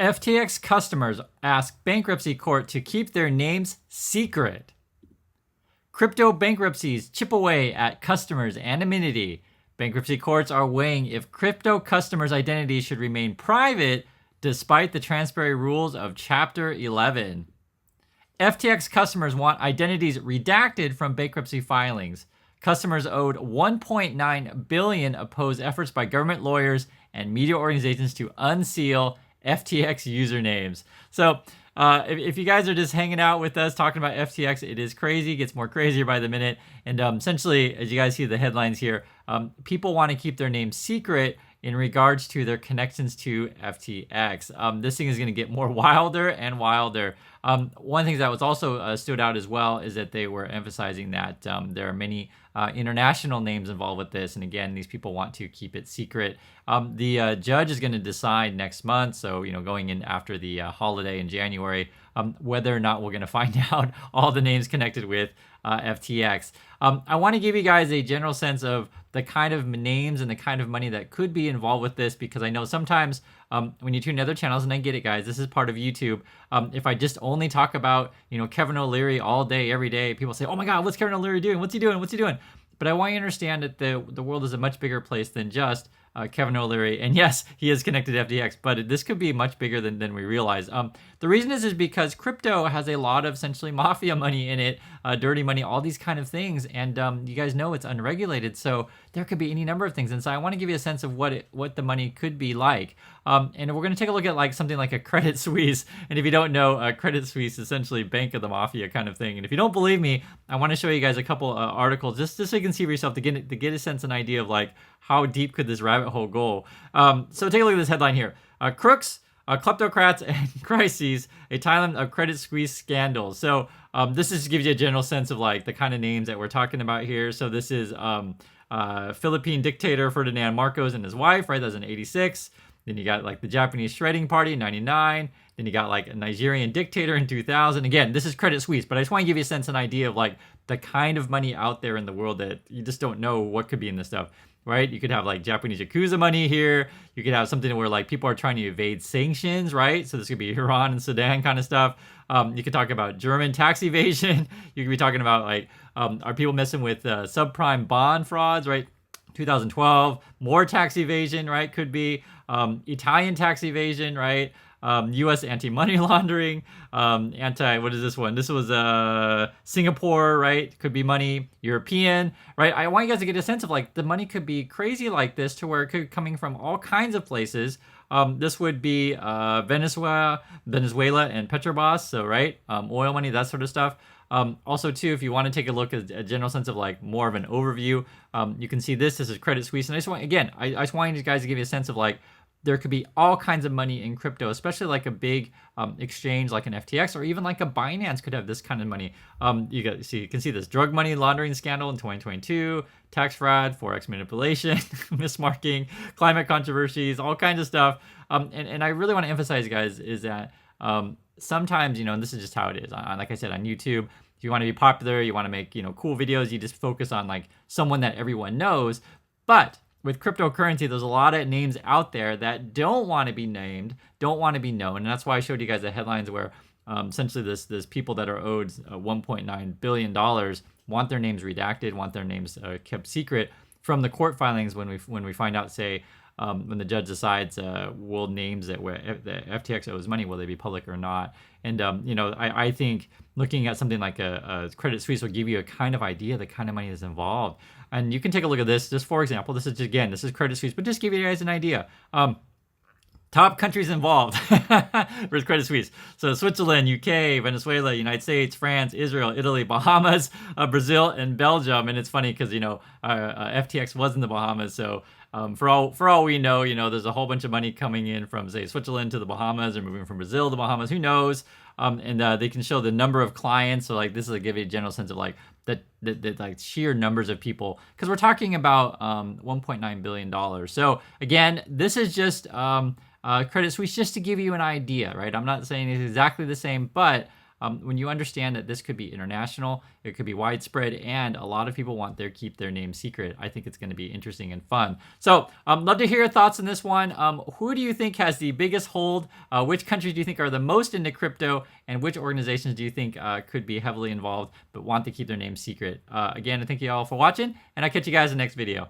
FTX customers ask bankruptcy court to keep their names secret. Crypto bankruptcies chip away at customers' anonymity. Bankruptcy courts are weighing if crypto customers' identities should remain private despite the transparency rules of Chapter 11. FTX customers want identities redacted from bankruptcy filings. Customers owed $1.9 billion oppose efforts by government lawyers and media organizations to unseal FTX usernames. So if you guys are just hanging out with us talking about FTX, it is crazy. It gets more crazier by the minute. And essentially, as you guys see the headlines here, people want to keep their names secret in regards to their connections to FTX. This thing is going to get more wilder and wilder. One thing that was also stood out as well is that they were emphasizing that there are many international names involved with this. And again, these people want to keep it secret. The judge is going to decide next month, so going in after the holiday in January, whether or not we're going to find out all the names connected with FTX. I want to give you guys a general sense of the kind of names and the kind of money that could be involved with this, because I know sometimes when you tune in other channels, and I get it, guys, this is part of YouTube. If I just only talk about Kevin O'Leary all day, every day, people say, "Oh my God, what's Kevin O'Leary doing? What's he doing? What's he doing?" But I want you to understand that the world is a much bigger place than just Kevin O'Leary. And yes, he is connected to FTX, but this could be much bigger than we realize. The reason is because crypto has a lot of essentially mafia money in it, dirty money, all these kind of things. And you guys know it's unregulated, so there could be any number of things. And so I want to give you a sense of what the money could be like. And we're going to take a look at something like a Credit Suisse. And if you don't know, Credit Suisse is essentially Bank of the Mafia kind of thing. And if you don't believe me, I want to show you guys a couple articles just so you can see for yourself to get a sense and idea of how deep could this rabbit hole go. So take a look at this headline here. Crooks, kleptocrats, and crises, a timeline of Credit Suisse scandals. So this just gives you a general sense of the kind of names that we're talking about here. So this is Philippine dictator Ferdinand Marcos and his wife, right? That was in 86. Then you got the Japanese shredding party in 99. Then you got a Nigerian dictator in 2000. Again, this is Credit Suisse, but I just want to give you a sense and idea of the kind of money out there in the world that you just don't know what could be in this stuff, right? You could have Japanese Yakuza money here. You could have something where people are trying to evade sanctions, right? So this could be Iran and Sudan kind of stuff. You could talk about German tax evasion. You could be talking about are people messing with subprime bond frauds, right? 2012, more tax evasion, right? Could be Italian tax evasion, right? U.S. anti-money laundering, what is this one? This was Singapore, right? Could be money. European, right? I want you guys to get a sense of the money could be crazy like this to where it could coming from all kinds of places. This would be Venezuela and Petrobras, so right, oil money, that sort of stuff. Also, too, if you want to take a look at a general sense of more of an overview, you can see this. This is Credit Suisse, and I just want you guys to give you a sense of there could be all kinds of money in crypto, especially a big exchange like an FTX, or even a Binance could have this kind of money. You can see this drug money laundering scandal in 2022, tax fraud, forex manipulation, mismarking, climate controversies, all kinds of stuff. And I really want to emphasize, guys, is that sometimes, and this is just how it is. Like I said, on YouTube, if you want to be popular, you want to make cool videos, you just focus on someone that everyone knows. But with cryptocurrency, there's a lot of names out there that don't want to be named, don't want to be known. And that's why I showed you guys the headlines where essentially this people that are owed $1.9 billion want their names redacted, want their names kept secret from the court filings when we find out, say, when the judge decides will names that where the FTX owes money, will they be public or not? And I think looking at something like a Credit Suisse will give you a kind of idea the kind of money that's involved. And you can take a look at this. Just for example, this is Credit Suisse, but just give you guys an idea. Top countries involved with Credit Suisse. So Switzerland, UK, Venezuela, United States, France, Israel, Italy, Bahamas, Brazil, and Belgium. And it's funny because, FTX was in the Bahamas. So for all we know, there's a whole bunch of money coming in from, say, Switzerland to the Bahamas, or moving from Brazil to Bahamas. Who knows? And they can show the number of clients. So this is give you a general sense of the sheer numbers of people, because we're talking about $1.9 billion. So again, this is just Credit Suisse, just to give you an idea, right? I'm not saying it's exactly the same, but when you understand that this could be international, it could be widespread, and a lot of people want keep their name secret, I think it's going to be interesting and fun. So love to hear your thoughts on this one. Who do you think has the biggest hold? Which countries do you think are the most into crypto? And which organizations do you think could be heavily involved but want to keep their name secret? Again, thank you all for watching, and I'll catch you guys in the next video.